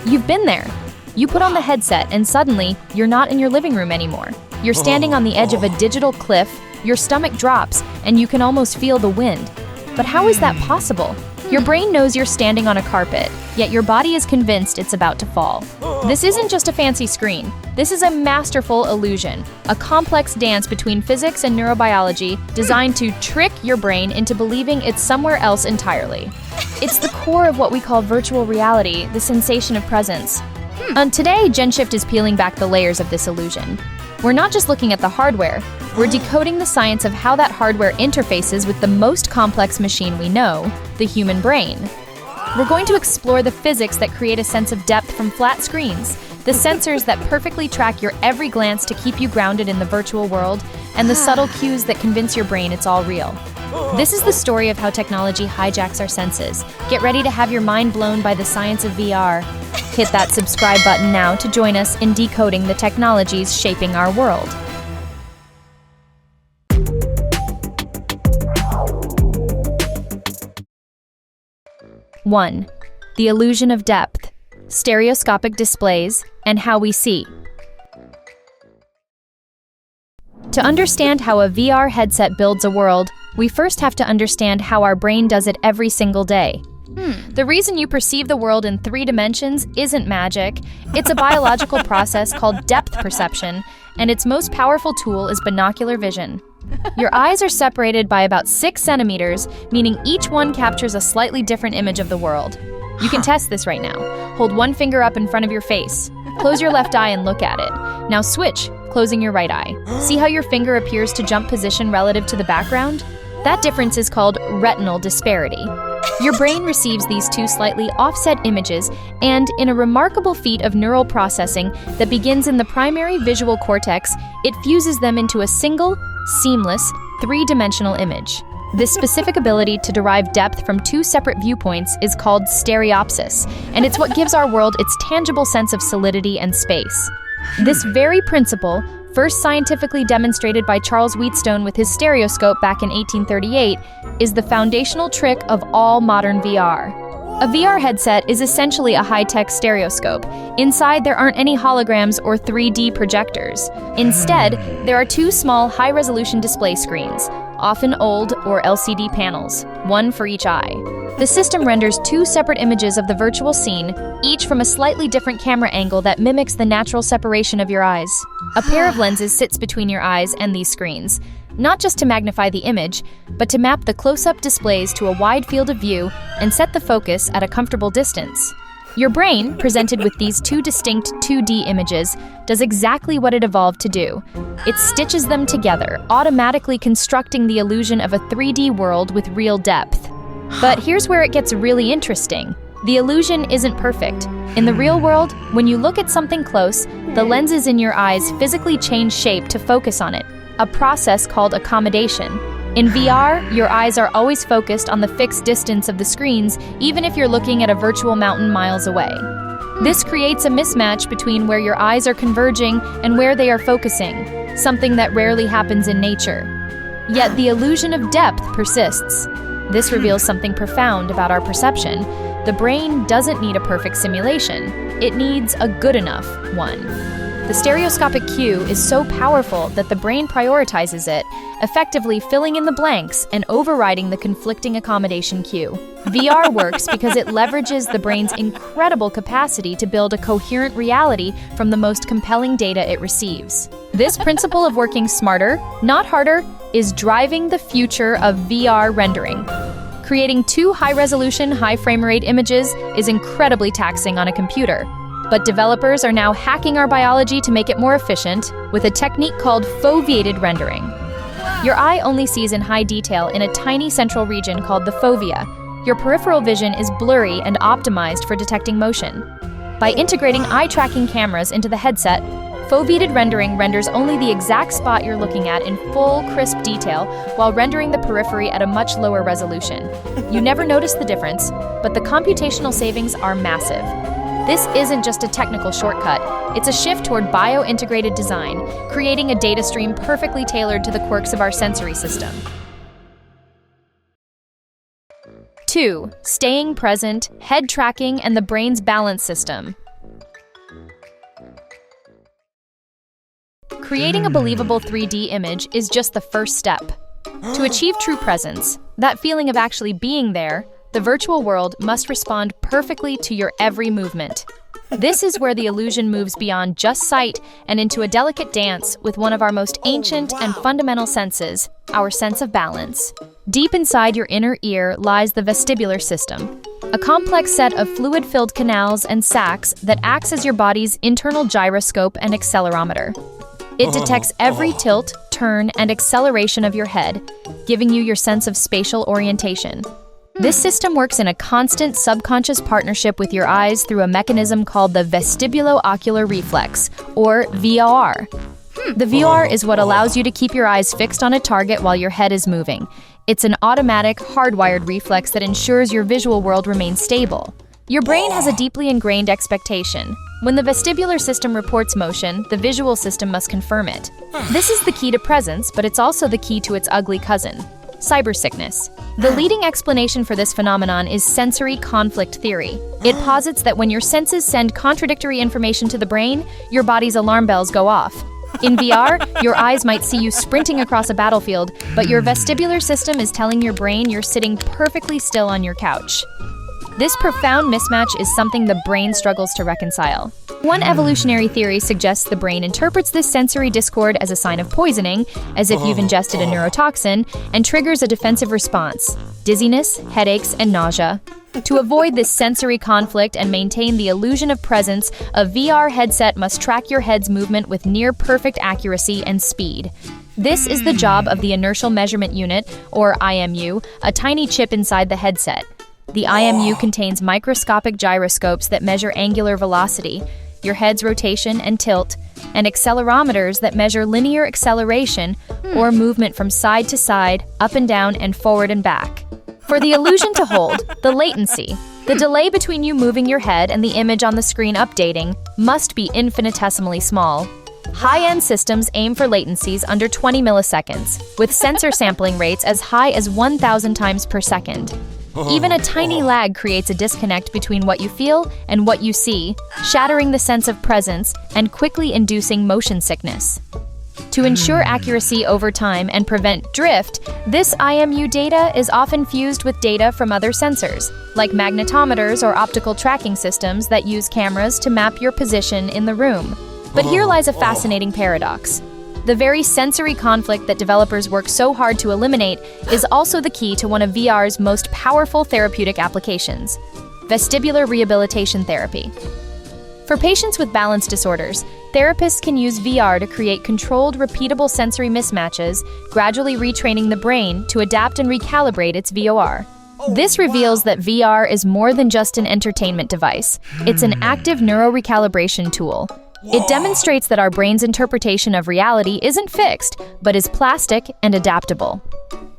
You've been there. You put on the headset and suddenly, you're not in your living room anymore. You're standing on the edge of a digital cliff, your stomach drops, and you can almost feel the wind. But how is that possible? Your brain knows you're standing on a carpet, yet your body is convinced it's about to fall. This isn't just a fancy screen. This is a masterful illusion, a complex dance between physics and neurobiology designed to trick your brain into believing it's somewhere else entirely. It's the core of what we call virtual reality, the sensation of presence. And today, GENSHIFT is peeling back the layers of this illusion. We're not just looking at the hardware, we're decoding the science of how that hardware interfaces with the most complex machine we know, the human brain. We're going to explore the physics that create a sense of depth from flat screens, the sensors that perfectly track your every glance to keep you grounded in the virtual world, and the subtle cues that convince your brain it's all real. This is the story of how technology hijacks our senses. Get ready to have your mind blown by the science of VR. Hit that subscribe button now to join us in decoding the technologies shaping our world. One, the illusion of depth, stereoscopic displays, and how we see. To understand how a VR headset builds a world, we first have to understand how our brain does it every single day. The reason you perceive the world in 3 dimensions isn't magic. It's a biological process called depth perception, and its most powerful tool is binocular vision. Your eyes are separated by about 6 centimeters, meaning each one captures a slightly different image of the world. You can test this right now. Hold one finger up in front of your face. Close your left eye and look at it. Now switch, closing your right eye. See how your finger appears to jump position relative to the background? That difference is called retinal disparity. Your brain receives these 2 slightly offset images, and in a remarkable feat of neural processing that begins in the primary visual cortex, it fuses them into a single, seamless, 3-dimensional image. This specific ability to derive depth from 2 separate viewpoints is called stereopsis, and it's what gives our world its tangible sense of solidity and space. This very principle, first scientifically demonstrated by Charles Wheatstone with his stereoscope back in 1838, is the foundational trick of all modern VR. A VR headset is essentially a high-tech stereoscope. Inside, there aren't any holograms or 3D projectors. Instead, there are 2 small high-resolution display screens, often old or LCD panels, one for each eye. The system renders 2 separate images of the virtual scene, each from a slightly different camera angle that mimics the natural separation of your eyes. A pair of lenses sits between your eyes and these screens, not just to magnify the image, but to map the close-up displays to a wide field of view and set the focus at a comfortable distance. Your brain, presented with these 2 distinct 2D images, does exactly what it evolved to do. It stitches them together, automatically constructing the illusion of a 3D world with real depth. But here's where it gets really interesting. The illusion isn't perfect. In the real world, when you look at something close, the lenses in your eyes physically change shape to focus on it, a process called accommodation. In VR, your eyes are always focused on the fixed distance of the screens, even if you're looking at a virtual mountain miles away. This creates a mismatch between where your eyes are converging and where they are focusing, something that rarely happens in nature. Yet the illusion of depth persists. This reveals something profound about our perception. The brain doesn't need a perfect simulation. It needs a good enough one. The stereoscopic cue is so powerful that the brain prioritizes it, effectively filling in the blanks and overriding the conflicting accommodation cue. VR works because it leverages the brain's incredible capacity to build a coherent reality from the most compelling data it receives. This principle of working smarter, not harder, is driving the future of VR rendering. Creating 2 high-resolution, high-frame-rate images is incredibly taxing on a computer. But developers are now hacking our biology to make it more efficient with a technique called foveated rendering. Your eye only sees in high detail in a tiny central region called the fovea. Your peripheral vision is blurry and optimized for detecting motion. By integrating eye-tracking cameras into the headset, foveated rendering renders only the exact spot you're looking at in full, crisp detail while rendering the periphery at a much lower resolution. You never notice the difference, but the computational savings are massive. This isn't just a technical shortcut, it's a shift toward bio-integrated design, creating a data stream perfectly tailored to the quirks of our sensory system. 2. Staying present, head tracking, and the brain's balance system. Creating a believable 3D image is just the first step. To achieve true presence, that feeling of actually being there, the virtual world must respond perfectly to your every movement. This is where the illusion moves beyond just sight and into a delicate dance with one of our most ancient and fundamental senses, our sense of balance. Deep inside your inner ear lies the vestibular system, a complex set of fluid-filled canals and sacs that acts as your body's internal gyroscope and accelerometer. It detects every tilt, turn, and acceleration of your head, giving you your sense of spatial orientation. This system works in a constant subconscious partnership with your eyes through a mechanism called the vestibulo-ocular reflex, or VOR. The VOR is what allows you to keep your eyes fixed on a target while your head is moving. It's an automatic, hardwired reflex that ensures your visual world remains stable. Your brain has a deeply ingrained expectation. When the vestibular system reports motion, the visual system must confirm it. This is the key to presence, but it's also the key to its ugly cousin, cybersickness. The leading explanation for this phenomenon is sensory conflict theory. It posits that when your senses send contradictory information to the brain, your body's alarm bells go off. In VR, your eyes might see you sprinting across a battlefield, but your vestibular system is telling your brain you're sitting perfectly still on your couch. This profound mismatch is something the brain struggles to reconcile. One evolutionary theory suggests the brain interprets this sensory discord as a sign of poisoning, as if you've ingested a neurotoxin, and triggers a defensive response: dizziness, headaches, and nausea. To avoid this sensory conflict and maintain the illusion of presence, a VR headset must track your head's movement with near-perfect accuracy and speed. This is the job of the Inertial Measurement Unit, or IMU, a tiny chip inside the headset. The IMU contains microscopic gyroscopes that measure angular velocity, your head's rotation and tilt, and accelerometers that measure linear acceleration or movement from side to side, up and down, and forward and back. For the illusion to hold, the latency, the delay between you moving your head and the image on the screen updating, must be infinitesimally small. High-end systems aim for latencies under 20 milliseconds, with sensor sampling rates as high as 1,000 times per second. Even a tiny lag creates a disconnect between what you feel and what you see, shattering the sense of presence and quickly inducing motion sickness. To ensure accuracy over time and prevent drift, this IMU data is often fused with data from other sensors, like magnetometers or optical tracking systems that use cameras to map your position in the room. But here lies a fascinating paradox. The very sensory conflict that developers work so hard to eliminate is also the key to one of VR's most powerful therapeutic applications: vestibular rehabilitation therapy. For patients with balance disorders, therapists can use VR to create controlled, repeatable sensory mismatches, gradually retraining the brain to adapt and recalibrate its VOR. This reveals that VR is more than just an entertainment device. It's an active neurorecalibration tool. It demonstrates that our brain's interpretation of reality isn't fixed, but is plastic and adaptable.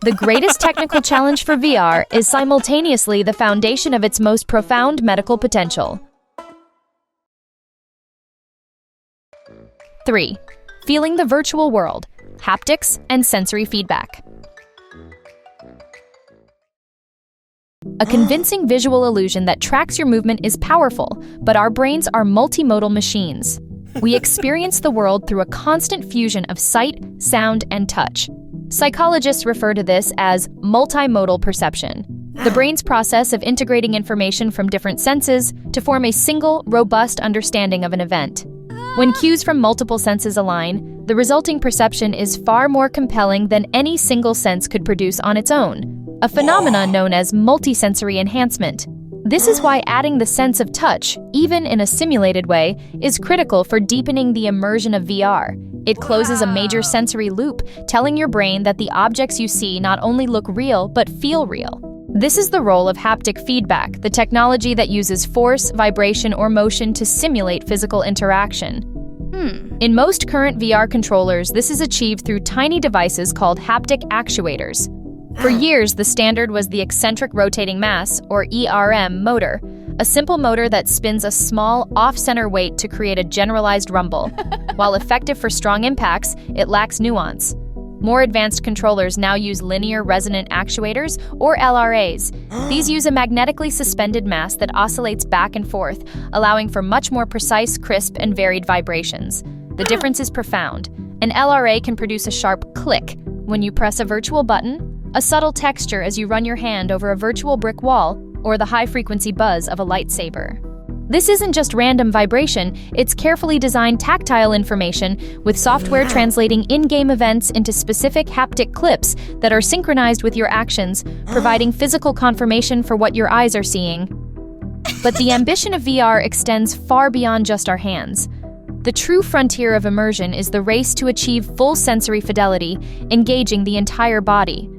The greatest technical challenge for VR is simultaneously the foundation of its most profound medical potential. 3. Feeling the virtual world, haptics and sensory feedback. A convincing visual illusion that tracks your movement is powerful, but our brains are multimodal machines. We experience the world through a constant fusion of sight, sound, and touch. Psychologists refer to this as multimodal perception, the brain's process of integrating information from different senses to form a single, robust understanding of an event. When cues from multiple senses align, the resulting perception is far more compelling than any single sense could produce on its own, a phenomenon known as multisensory enhancement. This is why adding the sense of touch, even in a simulated way, is critical for deepening the immersion of VR. It closes a major sensory loop, telling your brain that the objects you see not only look real, but feel real. This is the role of haptic feedback, the technology that uses force, vibration, or motion to simulate physical interaction. In most current VR controllers, this is achieved through tiny devices called haptic actuators. For years, the standard was the eccentric rotating mass, or ERM, motor, a simple motor that spins a small, off-center weight to create a generalized rumble. While effective for strong impacts, it lacks nuance. More advanced controllers now use linear resonant actuators, or LRAs. These use a magnetically suspended mass that oscillates back and forth, allowing for much more precise, crisp, and varied vibrations. The difference is profound. An LRA can produce a sharp click when you press a virtual button, a subtle texture as you run your hand over a virtual brick wall, or the high-frequency buzz of a lightsaber. This isn't just random vibration, it's carefully designed tactile information with software translating in-game events into specific haptic clips that are synchronized with your actions, providing physical confirmation for what your eyes are seeing. But the ambition of VR extends far beyond just our hands. The true frontier of immersion is the race to achieve full sensory fidelity, engaging the entire body.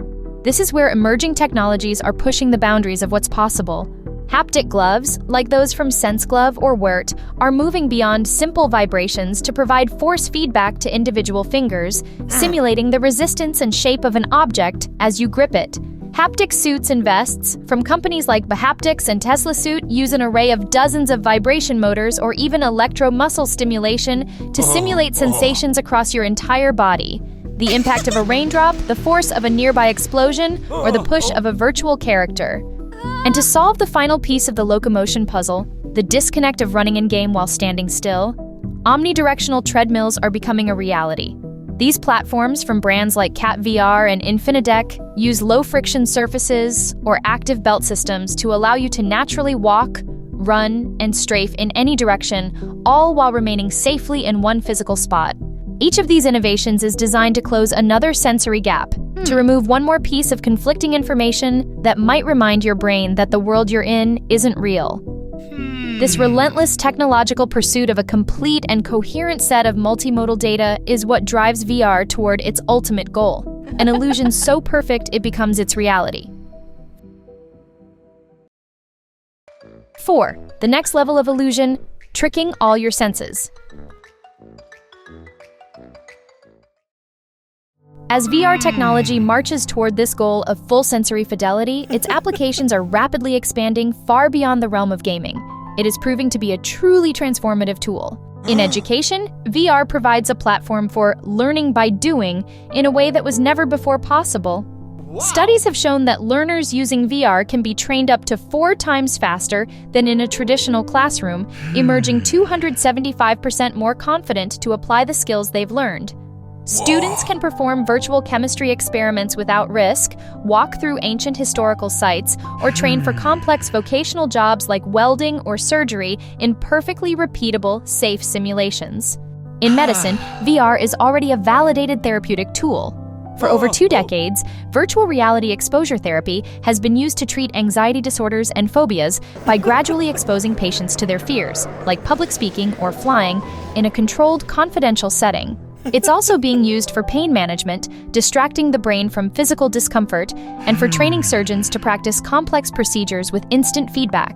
This is where emerging technologies are pushing the boundaries of what's possible. Haptic gloves, like those from SenseGlove or Wirt, are moving beyond simple vibrations to provide force feedback to individual fingers, simulating the resistance and shape of an object as you grip it. Haptic suits and vests, from companies like Haptics and Tesla Suit, use an array of dozens of vibration motors or even electro-muscle stimulation to simulate sensations across your entire body. The impact of a raindrop, the force of a nearby explosion, or the push of a virtual character. And to solve the final piece of the locomotion puzzle, the disconnect of running in-game while standing still, omnidirectional treadmills are becoming a reality. These platforms from brands like Cat VR and Infinidec use low-friction surfaces or active belt systems to allow you to naturally walk, run, and strafe in any direction, all while remaining safely in one physical spot. Each of these innovations is designed to close another sensory gap, to remove one more piece of conflicting information that might remind your brain that the world you're in isn't real. This relentless technological pursuit of a complete and coherent set of multimodal data is what drives VR toward its ultimate goal, an illusion so perfect it becomes its reality. 4. The next level of illusion, tricking all your senses. As VR technology marches toward this goal of full sensory fidelity, its applications are rapidly expanding far beyond the realm of gaming. It is proving to be a truly transformative tool. In education, VR provides a platform for learning by doing in a way that was never before possible. Wow. Studies have shown that learners using VR can be trained up to 4 times faster than in a traditional classroom, emerging 275% more confident to apply the skills they've learned. Students can perform virtual chemistry experiments without risk, walk through ancient historical sites, or train for complex vocational jobs like welding or surgery in perfectly repeatable, safe simulations. In medicine, VR is already a validated therapeutic tool. For over 2 decades, virtual reality exposure therapy has been used to treat anxiety disorders and phobias by gradually exposing patients to their fears, like public speaking or flying, in a controlled, confidential setting. It's also being used for pain management, distracting the brain from physical discomfort, and for training surgeons to practice complex procedures with instant feedback.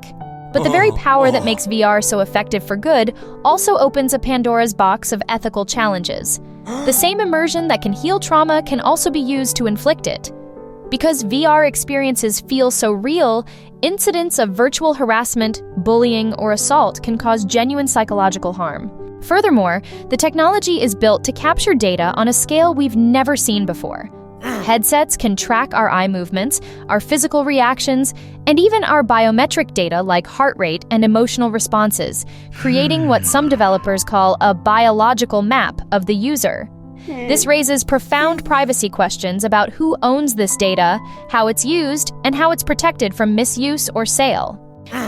But the very power that makes VR so effective for good also opens a Pandora's box of ethical challenges. The same immersion that can heal trauma can also be used to inflict it. Because VR experiences feel so real, incidents of virtual harassment, bullying, or assault can cause genuine psychological harm. Furthermore, the technology is built to capture data on a scale we've never seen before. Headsets can track our eye movements, our physical reactions, and even our biometric data like heart rate and emotional responses, creating what some developers call a biological map of the user. This raises profound privacy questions about who owns this data, how it's used, and how it's protected from misuse or sale.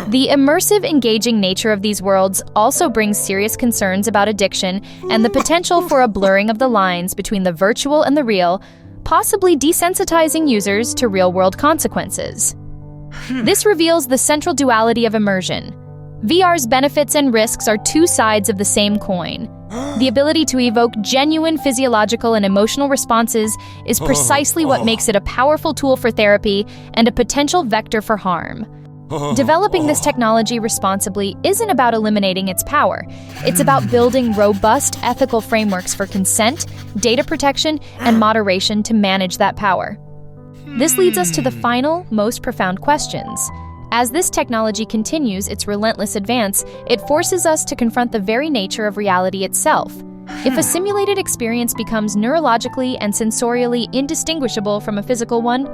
The immersive, engaging nature of these worlds also brings serious concerns about addiction and the potential for a blurring of the lines between the virtual and the real, possibly desensitizing users to real-world consequences. This reveals the central duality of immersion. VR's benefits and risks are 2 sides of the same coin. The ability to evoke genuine physiological and emotional responses is precisely what makes it a powerful tool for therapy and a potential vector for harm. Developing this technology responsibly isn't about eliminating its power. It's about building robust ethical frameworks for consent, data protection, and moderation to manage that power. This leads us to the final, most profound questions. As this technology continues its relentless advance, it forces us to confront the very nature of reality itself. If a simulated experience becomes neurologically and sensorially indistinguishable from a physical one,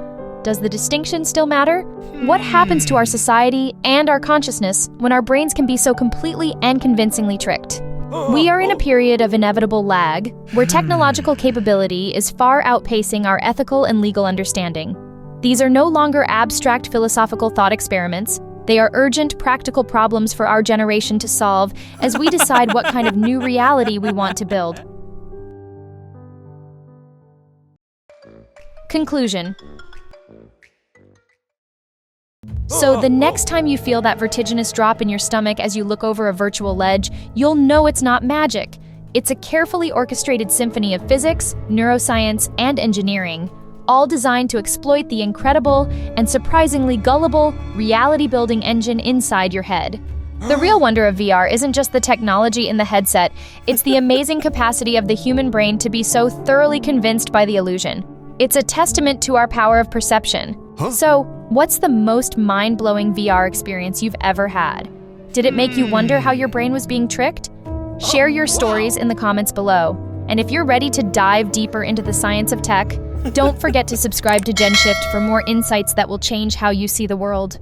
does the distinction still matter? What happens to our society and our consciousness when our brains can be so completely and convincingly tricked? We are in a period of inevitable lag, where technological capability is far outpacing our ethical and legal understanding. These are no longer abstract philosophical thought experiments. They are urgent, practical problems for our generation to solve as we decide what kind of new reality we want to build. Conclusion. So the next time you feel that vertiginous drop in your stomach as you look over a virtual ledge, you'll know it's not magic. It's a carefully orchestrated symphony of physics, neuroscience, and engineering, all designed to exploit the incredible and surprisingly gullible reality-building engine inside your head. The real wonder of VR isn't just the technology in the headset, it's the amazing capacity of the human brain to be so thoroughly convinced by the illusion. It's a testament to our power of perception. So, what's the most mind-blowing VR experience you've ever had? Did it make you wonder how your brain was being tricked? Share your stories in the comments below. And if you're ready to dive deeper into the science of tech, don't forget to subscribe to GenShift for more insights that will change how you see the world.